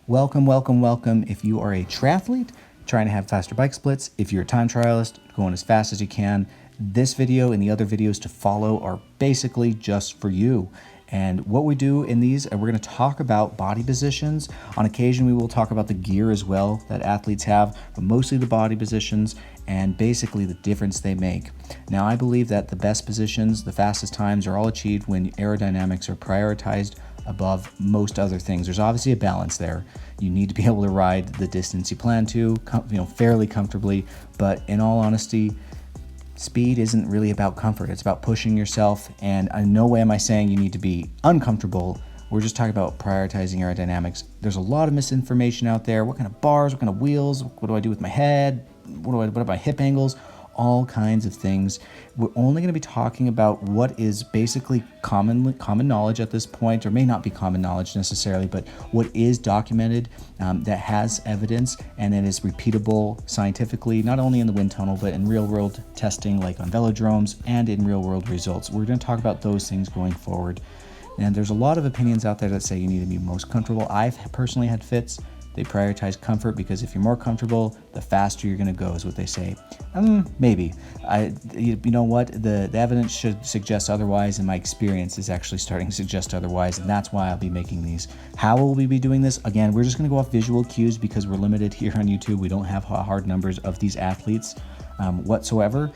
Welcome, welcome, welcome. If you are a triathlete trying to have faster bike splits, if you're a time trialist going as fast as you can, this video and the other videos to follow are basically just for you. And what we do in these, we're going to talk about body positions. On occasion, we will talk about the gear as well that athletes have, but mostly the body positions and basically the difference they make. Now, I believe that the best positions, the fastest times are all achieved when aerodynamics are prioritized above most other things. There's obviously a balance there. You need to be able to ride the distance you plan to, fairly comfortably, but in all honesty, speed isn't really about comfort. It's about pushing yourself, and in no way am I saying you need to be uncomfortable. We're just talking about prioritizing aerodynamics. There's a lot of misinformation out there. What kind of bars, what kind of wheels, what do I do with my head? What are my hip angles? All kinds of things. We're only going to be talking about what is basically common knowledge at this point, or may not be common knowledge necessarily, but what is documented that has evidence and it is repeatable scientifically, not only in the wind tunnel, but in real world testing like on velodromes and in real world results. We're going to talk about those things going forward. And there's a lot of opinions out there that say you need to be most comfortable. I've personally had fits. They prioritize comfort because if you're more comfortable, the faster you're going to go is what they say. Maybe. You know what? The evidence should suggest otherwise, and my experience is actually starting to suggest otherwise, and that's why I'll be making these. How will we be doing this? Again, we're just going to go off visual cues because we're limited here on YouTube. We don't have hard numbers of these athletes whatsoever,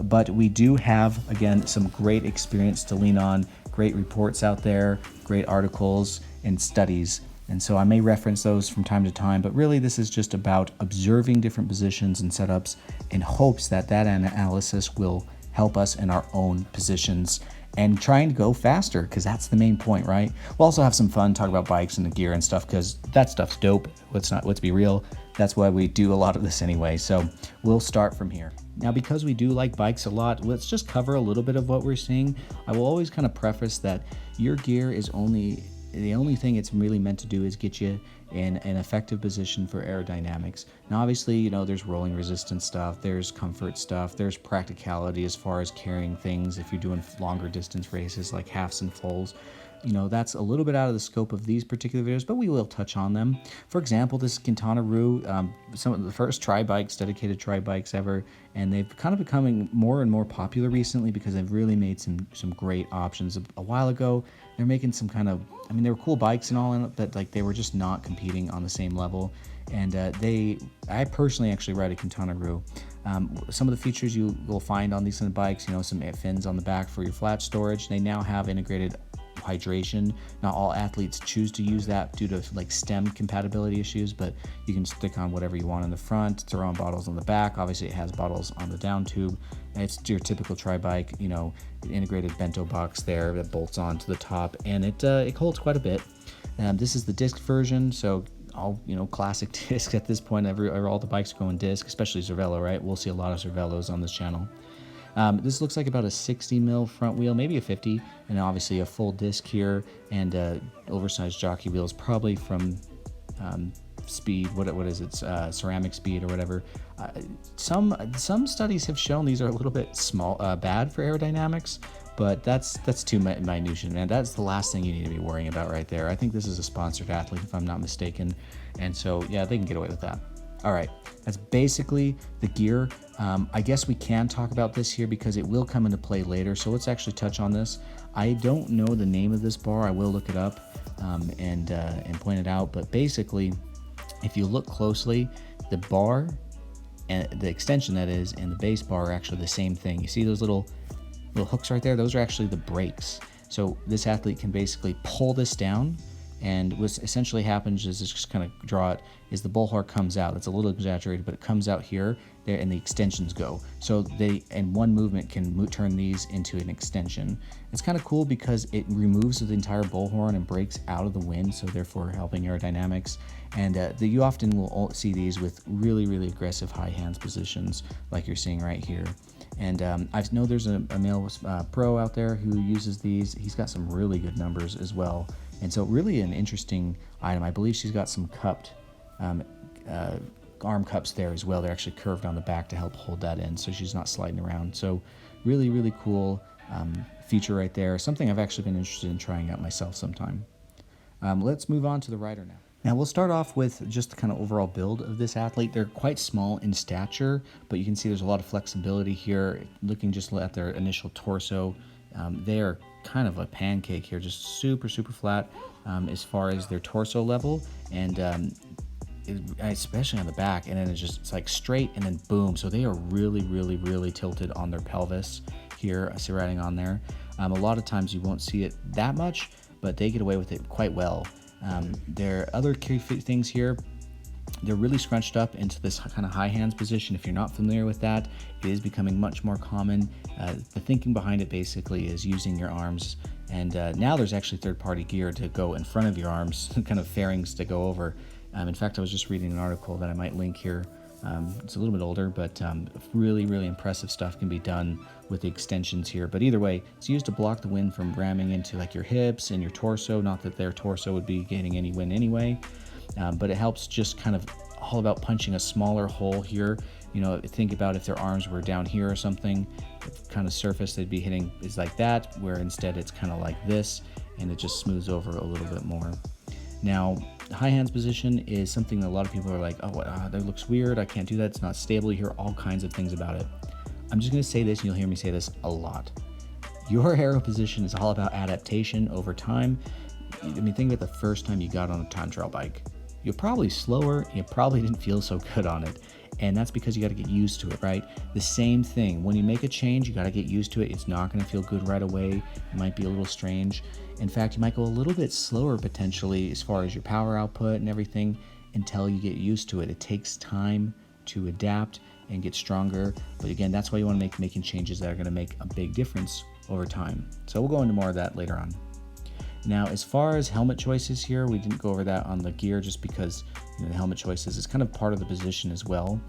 but we do have, again, some great experience to lean on, great reports out there, great articles and studies. And so I may reference those from time to time, but really this is just about observing different positions and setups in hopes that that analysis will help us in our own positions and trying to go faster, because that's the main point, right? We'll also have some fun, talk about bikes and the gear and stuff, because that stuff's dope. Let's be real. That's why we do a lot of this anyway. So we'll start from here. Now, because we do like bikes a lot, let's just cover a little bit of what we're seeing. I will always kind of preface that your gear is the only thing it's really meant to do is get you in an effective position for aerodynamics. Now, obviously, there's rolling resistance stuff, there's comfort stuff, there's practicality as far as carrying things if you're doing longer distance races like halves and fulls. That's a little bit out of the scope of these particular videos, but we will touch on them. For example, this Quintana Roo, some of the first dedicated tri bikes ever, and they've kind of becoming more and more popular recently because they've really made some great options. A while ago, they're making some kind of, they were cool bikes and all, but like they were just not competing on the same level. And I personally actually ride a Quintana Roo. Some of the features you will find on these bikes, some fins on the back for your flat storage. They now have integrated hydration. Not all athletes choose to use that due to like stem compatibility issues, but you can stick on whatever you want in the front, throw on bottles on the back. Obviously it has bottles on the down tube. It's your typical tri bike, integrated bento box there that bolts onto the top, and it holds quite a bit. This is the disc version, so all classic disc at this point. All the bikes are going disc, especially Cervelo, right? We'll see a lot of Cervelos on this channel. This looks like about a 60 mil front wheel, maybe a 50, and obviously a full disc here, and oversized jockey wheels, probably from Speed. What is it? Ceramic Speed or whatever. Some studies have shown these are a little bit bad for aerodynamics, but that's too minutiae, man. That's the last thing you need to be worrying about right there. I think this is a sponsored athlete, if I'm not mistaken, and so yeah, they can get away with that. All right, that's basically the gear. I guess we can talk about this here because it will come into play later. So let's actually touch on this. I don't know the name of this bar. I will look it up and point it out. But basically, if you look closely, the bar and the extension that is, and the base bar are actually the same thing. You see those little hooks right there? Those are actually the brakes. So this athlete can basically pull this down. And what essentially happens is, just kind of draw it, is the bullhorn comes out. It's a little exaggerated, but it comes out here, there, and the extensions go. So they, in one movement, can turn these into an extension. It's kind of cool because it removes the entire bullhorn and breaks out of the wind, so therefore helping aerodynamics. And you often will see these with really, really aggressive high hands positions, like you're seeing right here. And I know there's a male pro out there who uses these. He's got some really good numbers as well. And so really an interesting item. I believe she's got some cupped arm cups there as well. They're actually curved on the back to help hold that in so she's not sliding around. So really, really cool feature right there. Something I've actually been interested in trying out myself sometime. Let's move on to the rider now. Now we'll start off with just the kind of overall build of this athlete. They're quite small in stature, but you can see there's a lot of flexibility here. Looking just at their initial torso, they are kind of a pancake here, just super, super flat as far as their torso level, and especially on the back, and then it's like straight and then boom. So they are really, really, really tilted on their pelvis here, riding on there. A lot of times you won't see it that much, but they get away with it quite well. There are other key things here. They're really scrunched up into this kind of high hands position. If you're not familiar with that, it is becoming much more common. The thinking behind it basically is using your arms, and now there's actually third-party gear to go in front of your arms, kind of fairings to go over. In fact, I was just reading an article that I might link here. It's a little bit older, but really, really impressive stuff can be done with the extensions here. But either way, it's used to block the wind from ramming into like your hips and your torso. Not that their torso would be getting any wind anyway, but it helps just kind of all about punching a smaller hole here. You know, think about if their arms were down here or something, the kind of surface they'd be hitting is like that, where instead it's kind of like this, and it just smooths over a little bit more. Now, the high hands position is something that a lot of people are like, oh, that looks weird, I can't do that, it's not stable. You hear all kinds of things about it. I'm just going to say this, and you'll hear me say this a lot. Your aero position is all about adaptation over time. I mean, think about the first time you got on a time trial bike. You're probably slower, you probably didn't feel so good on it. And that's because you got to get used to it, right? The same thing, when you make a change, you got to get used to it. It's not going to feel good right away. It might be a little strange. In fact, you might go a little bit slower potentially as far as your power output and everything until you get used to it. It takes time to adapt and get stronger. But again, that's why you want to making changes that are going to make a big difference over time. So we'll go into more of that later on. Now, as far as helmet choices here, we didn't go over that on the gear just because the helmet choices is kind of part of the position as well.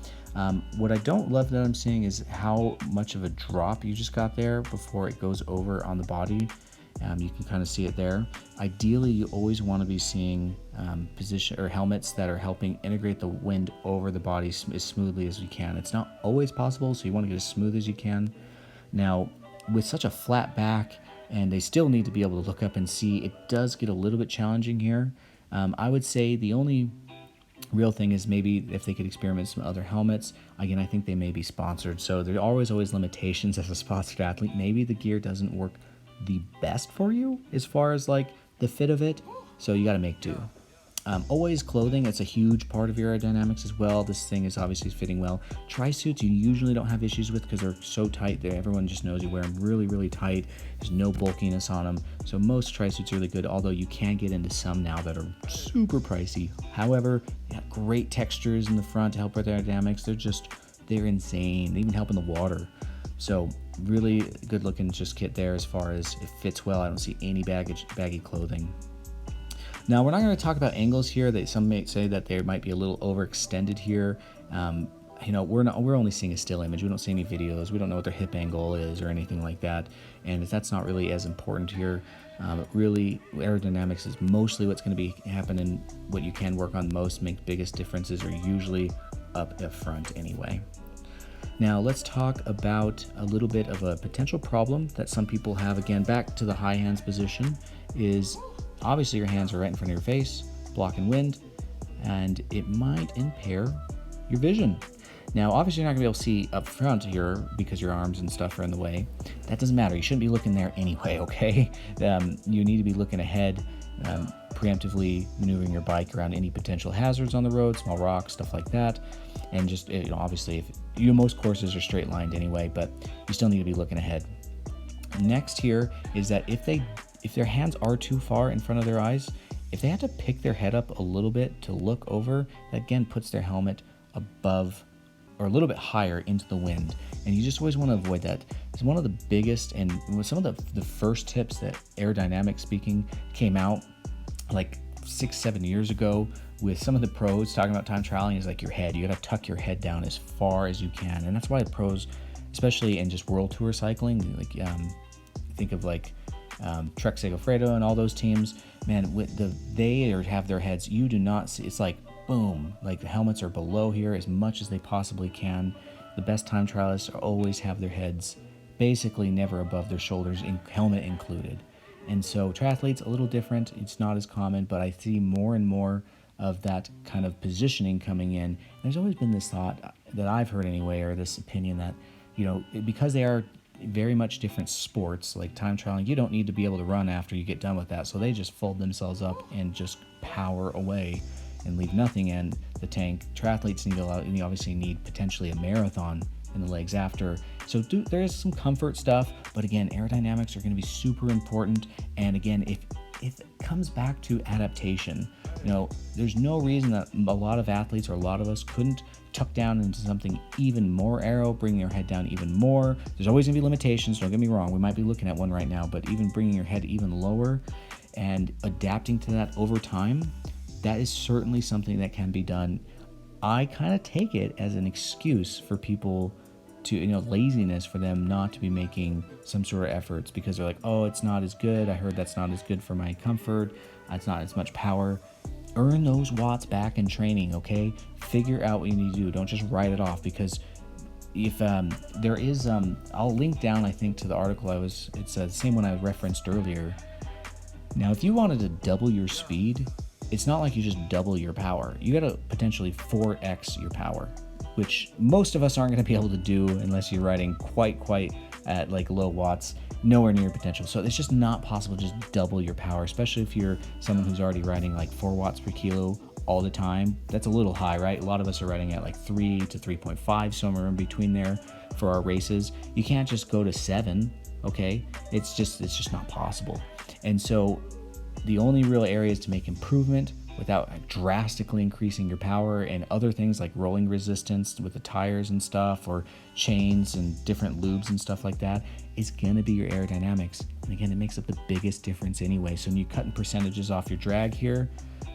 What I don't love that I'm seeing is how much of a drop you just got there before it goes over on the body. You can kind of see it there. Ideally, you always want to be seeing position or helmets that are helping integrate the wind over the body as smoothly as you can. It's not always possible, so you want to get as smooth as you can. Now, with such a flat back, and they still need to be able to look up and see, it does get a little bit challenging here. I would say the only real thing is maybe if they could experiment some other helmets. Again, I think they may be sponsored, so there are always limitations as a sponsored athlete. Maybe the gear doesn't work the best for you as far as like the fit of it, so you got to make do. Always clothing, it's a huge part of your aerodynamics as well. This thing is obviously fitting well. Tri-suits you usually don't have issues with because they're so tight there. Everyone just knows you wear them really, really tight. There's no bulkiness on them. So most tri-suits are really good, although you can get into some now that are super pricey. However, they have great textures in the front to help with aerodynamics. They're insane. They even help in the water. So really good looking just kit there as far as it fits well. I don't see any baggy clothing. Now, we're not going to talk about angles here. Some may say that they might be a little overextended here. We're only seeing a still image. We don't see any videos. We don't know what their hip angle is or anything like that. And that's not really as important here. Really, aerodynamics is mostly what's going to be happening. What you can work on most, make biggest differences, are usually up front anyway. Now, let's talk about a little bit of a potential problem that some people have. Again, back to the high hands position is obviously your hands are right in front of your face, blocking wind, and it might impair your vision. Now, obviously you're not gonna be able to see up front here because your arms and stuff are in the way. That doesn't matter. You shouldn't be looking there anyway, okay? You need to be looking ahead, preemptively maneuvering your bike around any potential hazards on the road, small rocks, stuff like that. And just, obviously, most courses are straight lined anyway, but you still need to be looking ahead. Next here is that if their hands are too far in front of their eyes, if they have to pick their head up a little bit to look over, that again puts their helmet above or a little bit higher into the wind. And you just always want to avoid that. It's one of the biggest and some of the first tips that aerodynamic speaking came out like 6-7 years ago with some of the pros talking about time trialing is like your head. You got to tuck your head down as far as you can. And that's why the pros, especially in just world tour cycling, like think of like Trek Segafredo and all those teams, man, they have their heads, you do not see, it's like boom, like the helmets are below here as much as they possibly can. The best time trialists always have their heads basically never above their shoulders, helmet included. And so triathletes, a little different. It's not as common, but I see more and more of that kind of positioning coming in. There's always been this thought that I've heard anyway, or this opinion that, because they are very much different sports, like time trialing, you don't need to be able to run after you get done with that. So they just fold themselves up and just power away and leave nothing in the tank. Triathletes obviously need potentially a marathon in the legs after. So there is some comfort stuff, but again, aerodynamics are going to be super important. And again, if it comes back to adaptation, there's no reason that a lot of athletes or a lot of us couldn't tuck down into something even more aero, bringing your head down even more. There's always gonna be limitations, don't get me wrong. We might be looking at one right now, but even bringing your head even lower and adapting to that over time, that is certainly something that can be done. I kind of take it as an excuse for people to, laziness for them not to be making some sort of efforts because they're like, oh, it's not as good. I heard that's not as good for my comfort. It's not as much power. Earn those watts back in training, okay? Figure out what you need to do. Don't just write it off, because if there is, I'll link down, I think, to the article it's the same one I referenced earlier. Now, if you wanted to double your speed, it's not like you just double your power. You got to potentially 4x your power, which most of us aren't going to be able to do unless you're riding quite at like low watts, nowhere near potential. So it's just not possible to just double your power, especially if you're someone who's already riding like 4 watts per kilo all the time. That's a little high, right? A lot of us are riding at like 3 to 3.5, somewhere in between there for our races. You can't just go to 7, okay? It's just not possible. And so the only real areas to make improvement without drastically increasing your power and other things like rolling resistance with the tires and stuff, or chains and different lubes and stuff like that, is gonna be your aerodynamics. And again, it makes up the biggest difference anyway. So when you're cutting percentages off your drag here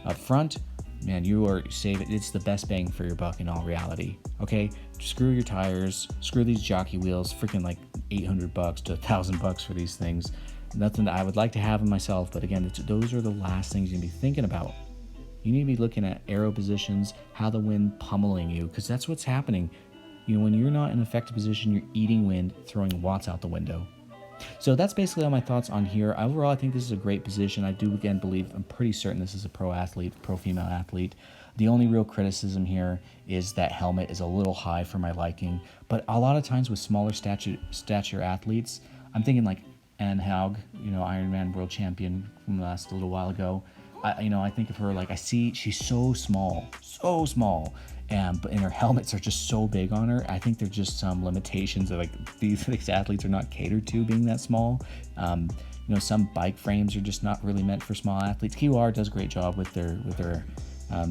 up front, man, you are saving. It's the best bang for your buck in all reality. Okay, screw your tires, screw these jockey wheels, freaking like $800 to $1,000 for these things. Nothing that I would like to have in myself, but again, those are the last things you need to be thinking about. You need to be looking at aero positions, how the wind pummeling you, because that's what's happening. When you're not in an effective position, you're eating wind, throwing watts out the window. So that's basically all my thoughts on here. Overall, I think this is a great position. I do, again, I'm pretty certain this is a pro female athlete. The only real criticism here is that helmet is a little high for my liking. But a lot of times with smaller stature athletes, I'm thinking like Anne Haug, Ironman world champion from last little while ago. I think of her, like, I see she's so small, and her helmets are just so big on her. I think there's just some limitations that like these athletes are not catered to being that small. Some bike frames are just not really meant for small athletes. QR does a great job with their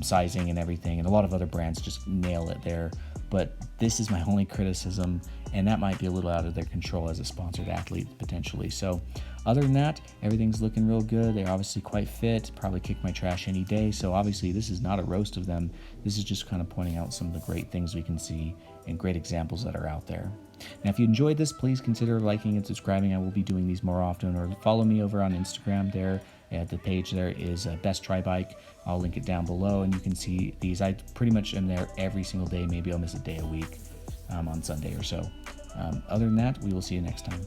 sizing and everything, and a lot of other brands just nail it there. But this is my only criticism, and that might be a little out of their control as a sponsored athlete potentially. So other than that, everything's looking real good. They're obviously quite fit, probably kick my trash any day. So obviously this is not a roast of them. This is just kind of pointing out some of the great things we can see and great examples that are out there. Now, if you enjoyed this, please consider liking and subscribing. I will be doing these more often, or follow me over on Instagram there. The page there is Best Tri Bike. I'll link it down below, and you can see these. I pretty much am there every single day. Maybe I'll miss a day a week on Sunday or so. Other than that, we will see you next time.